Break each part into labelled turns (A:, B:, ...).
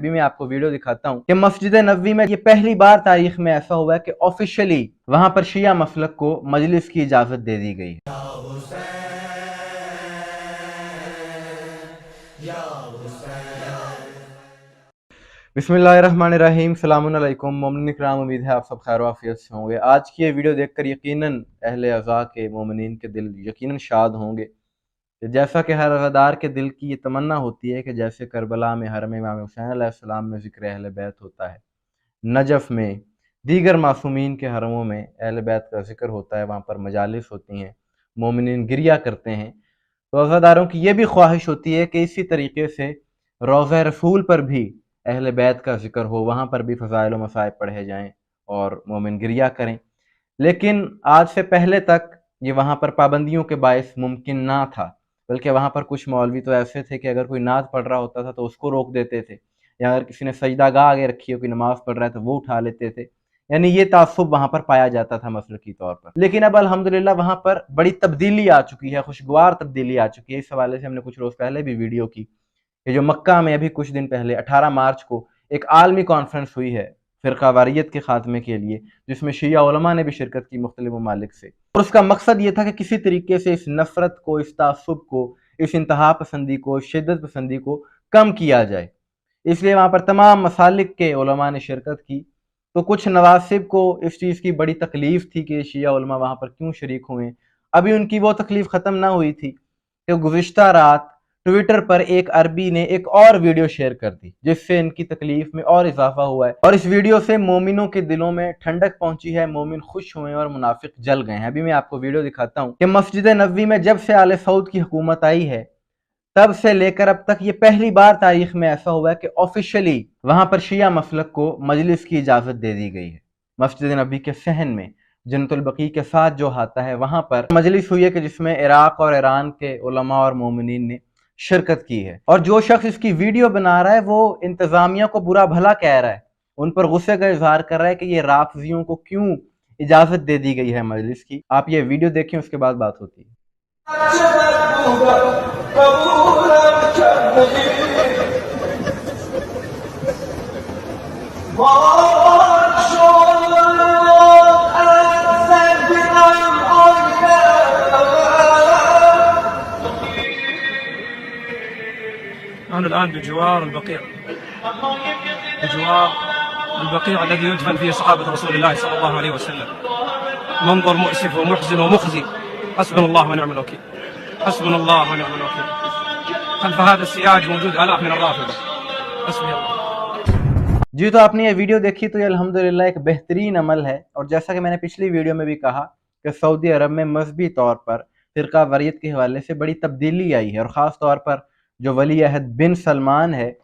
A: भी मैं आपको वीडियो दिखाता हूँ कि मस्जिद नबवी में ये पहली बार तारीख में ऐसा हुआ है कि ऑफिशियली वहां पर शिया मसलक को मजलिस की इजाजत दे दी गई है। बिस्मिल्लाहिर्रहमानिर्रहीम, सलामुन अलैकुम मोमिन इकराम, उम्मीद है आप सब खैर आफियत से होंगे। आज की ये वीडियो देखकर यकीनन अहले अज़ा के मोमिनीन के दिल यकीनन शाद होंगे। जैसा कि हर अज़ादार के दिल की ये तमन्ना होती है कि जैसे करबला में हरम इमाम हुसैन अलैहिस्सलाम में ज़िक्र अहले बैत होता है, नजफ़ में दीगर मासूमीन के हरमों में अहले बैत का ज़िक्र होता है, वहाँ पर मजालिस होती हैं, मोमिनीन गिरिया करते हैं, तो अज़ादारों की ये भी ख्वाहिश होती है कि इसी तरीके से रोज़ा रसूल पर भी अहले बैत का ज़िक्र हो, वहाँ पर भी फ़ज़ाइल व मसाइब पढ़े जाएँ और मोमिन गिरिया करें। लेकिन आज से पहले तक ये वहाँ पर पाबंदियों के बायस मुमकिन ना था, बल्कि वहाँ पर कुछ मौलवी तो ऐसे थे कि अगर कोई नात पढ़ रहा होता था तो उसको रोक देते थे, या अगर किसी ने सजदागाह आगे रखी हो, कोई नमाज़ पढ़ रहा है तो वो उठा लेते थे। यानी ये तासुब वहाँ पर पाया जाता था मसलकी तौर पर। लेकिन अब अल्हम्दुलिल्लाह वहाँ पर बड़ी तब्दीली आ चुकी है, खुशगवार तब्दीली आ चुकी है। इस हवाले से हमने कुछ रोज़ पहले भी वीडियो की कि जो मक्का में अभी कुछ दिन पहले 18 मार्च को एक आलमी कॉन्फ्रेंस हुई है फ़िरका वारियत के खात्मे के लिए, जिसमें शिया उलमा ने भी शिरकत की मुख्तलिफ ममालिक से, और उसका मकसद ये था कि किसी तरीके से इस नफ़रत को, इस तासुब को, इस इंतहा पसंदी को, शिद्दत पसंदी को कम किया जाए। इसलिए वहाँ पर तमाम मसालिक के उलमा ने शिरकत की। तो कुछ नवासिब को इस चीज़ की बड़ी तकलीफ़ थी कि शिया उलमा वहाँ पर क्यों शरीक हुए। अभी उनकी वो तकलीफ़ ख़त्म ना हुई थी कि गुज़िश्ता रात ट्विटर पर एक अरबी ने एक और वीडियो शेयर कर दी, जिससे इनकी तकलीफ में और इजाफा हुआ है, और इस वीडियो से मोमिनों के दिलों में ठंडक पहुंची है, मोमिन खुश हुए और मुनाफिक जल गए हैं। अभी मैं आपको वीडियो दिखाता हूं कि मस्जिद नबवी में जब से आले सऊद की हुकूमत आई है, तब से लेकर अब तक ये पहली बार तारीख में ऐसा हुआ है कि ऑफिशियली वहां पर शिया मसलक को मजलिस की इजाजत दे दी गई है। मस्जिद नबवी के सहन में जन्नतुल बकी के साथ जो आता है, वहां पर मजलिस हुई है कि जिसमें इराक और ईरान के उलमा और मोमिनीन ने शिरकत की है। और जो शख्स इसकी वीडियो बना रहा है वो इंतजामिया को बुरा भला कह रहा है, उन पर गुस्से का इजहार कर रहा है कि ये राफजियों को क्यों इजाजत दे दी गई है मजलिस की। आप ये वीडियो देखें, उसके बाद बात होती है।
B: نحن الآن بجوار البقيع، بجوار البقيع الذي يدفن فيه صحابة رسول الله صلى الله عليه وسلم. منظر مؤسف ومحزن ومخزي. حسبنا الله ونعم الوكيل، حسبنا الله ونعم الوكيل. خلف هذا السياج موجود آلاف من الرافضة. حسبي الله.
A: जी, तो आपने ये वीडियो देखी तो ये अल्हम्दुलिल्लाह एक बेहतरीन अमल है। और जैसा कि मैंने पिछली वीडियो में भी कहा कि सऊदी अरब में मजहबी तौर पर फ़िरका वारियत के हवाले से बड़ी तब्दीली आई है, और ख़ास तौर पर जो वली अहद बिन सलमान है,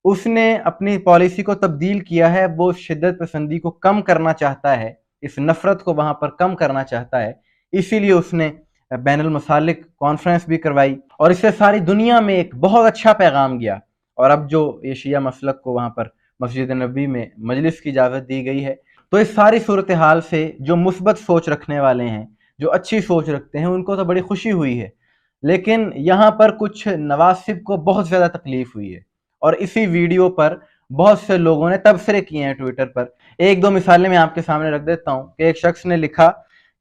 A: उसने अपनी पॉलिसी को तब्दील किया है। वो शिद्दत पसंदी को कम करना चाहता है, इस नफ़रत को वहाँ पर कम करना चाहता है। इसीलिए उसने बैनुल मसालिक कॉन्फ्रेंस भी करवाई, और इससे सारी दुनिया में एक बहुत अच्छा पैगाम गया। और अब जो ये शिया मसलक को वहाँ पर मस्जिद नबी में मजलिस की इजाज़त दी गई है, तो इस सारी सूरत हाल से जो मुस्बत सोच रखने वाले हैं, जो अच्छी सोच रखते हैं, उनको तो बड़ी खुशी हुई है। लेकिन यहाँ पर कुछ नवासिब को बहुत ज़्यादा तकलीफ हुई है, और इसी वीडियो पर बहुत से लोगों ने तबसरे किए हैं ट्विटर पर। एक दो मिसालें मैं आपके सामने रख देता हूँ कि एक शख्स ने लिखा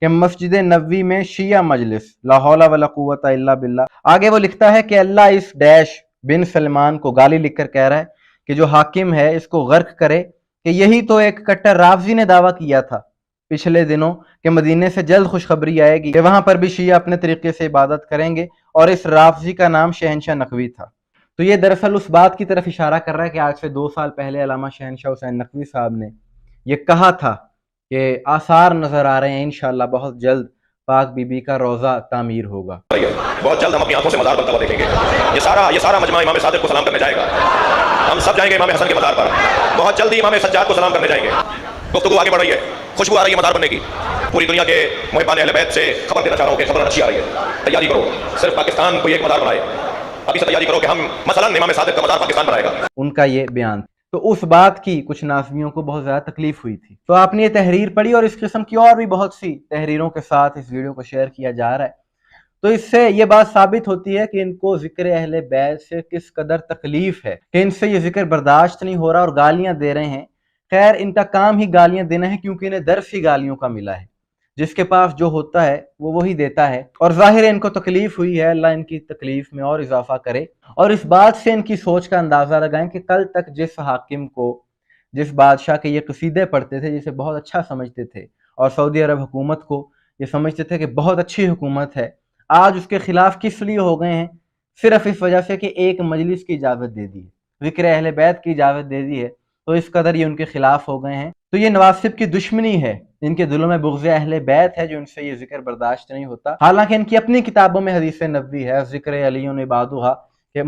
A: कि मस्जिद नबवी में शिया मजलिस, ला हौला वला कुव्वता इल्ला बिल्लाह। आगे वो लिखता है कि अल्लाह इस डैश बिन सलमान को गाली लिखकर कह रहा है कि जो हाकिम है इसको गर्क करे, कि यही तो एक कट्टर राफजी ने दावा किया था पिछले दिनों कि मदीने से जल्द खुशखबरी आएगी कि वहां पर भी शिया अपने तरीके से इबादत करेंगे, और इस राफजी का नाम शहनशाह नकवी था। तो ये दरअसल उस बात की तरफ इशारा कर रहा है कि आज से 2 साल पहले अल्लामा शहनशाह हुसैन नकवी साहब ने ये कहा था कि आसार नजर आ रहे हैं, इंशाअल्लाह बहुत जल्द पाक बीबी का रोजा तामीर होगा।
C: बहुत जल्द हम अपनी आंखों से मज़ार बनता हुआ देखेंगे। ये सारा मजमा इमाम सादिक को सलाम करने जाएगा। हम सब जाएंगे इमाम हसन के मज़ार पर। बहुत जल्दी इमाम सज्जाद को सलाम करने जाएंगे। गुफ्तगू आगे बढ़ रही है, खुशबू आ रही है मज़ार बनने की। पूरी दुनिया के मुहिब्बान अहले बैत से खबर देना चाह रहा हूँ कि खबर अच्छी आ रही है। तैयारी करो, सिर्फ पाकिस्तान कोई एक मज़ार बनाए। अभी से तैयारी करो कि हम मसलन इमाम सादिक का मज़ार पाकिस्तान बनाएगा।
A: उनका ये बयान, तो उस बात की कुछ नाज़ियों को बहुत ज़्यादा तकलीफ हुई थी। तो आपने ये तहरीर पढ़ी, और इस किस्म की और भी बहुत सी तहरीरों के साथ इस वीडियो को शेयर किया जा रहा है। तो इससे ये बात साबित होती है कि इनको जिक्र अहले बैत से किस कदर तकलीफ है कि इनसे ये जिक्र बर्दाश्त नहीं हो रहा और गालियां दे रहे हैं। खैर, इनका काम ही गालियां देना है, क्योंकि इन्हें दर्स ही गालियों का मिला है। जिसके पास जो होता है वो वही देता है, और जाहिर है इनको तकलीफ हुई है। अल्लाह इनकी तकलीफ में और इजाफा करे। और इस बात से इनकी सोच का अंदाजा लगाएं कि कल तक जिस हाकिम को, जिस बादशाह के ये कसीदे पढ़ते थे, जिसे बहुत अच्छा समझते थे, और सऊदी अरब हुकूमत को ये समझते थे कि बहुत अच्छी हुकूमत है, आज उसके खिलाफ किस लिए हो गए हैं? सिर्फ इस वजह से कि एक मजलिस की इजाज़त दे दी है, ज़िक्र अहले बैत की इजाज़त दे दी है, तो इस कदर ये उनके खिलाफ हो गए हैं। तो ये नवासिब की दुश्मनी है, इनके दिलों में बुग़्ज़ अहले बैत है, जो इनसे ये जिक्र बर्दाश्त नहीं होता। हालांकि इनकी अपनी किताबों में हदीस नबवी है, ज़िक्र अली इबादुहा, कि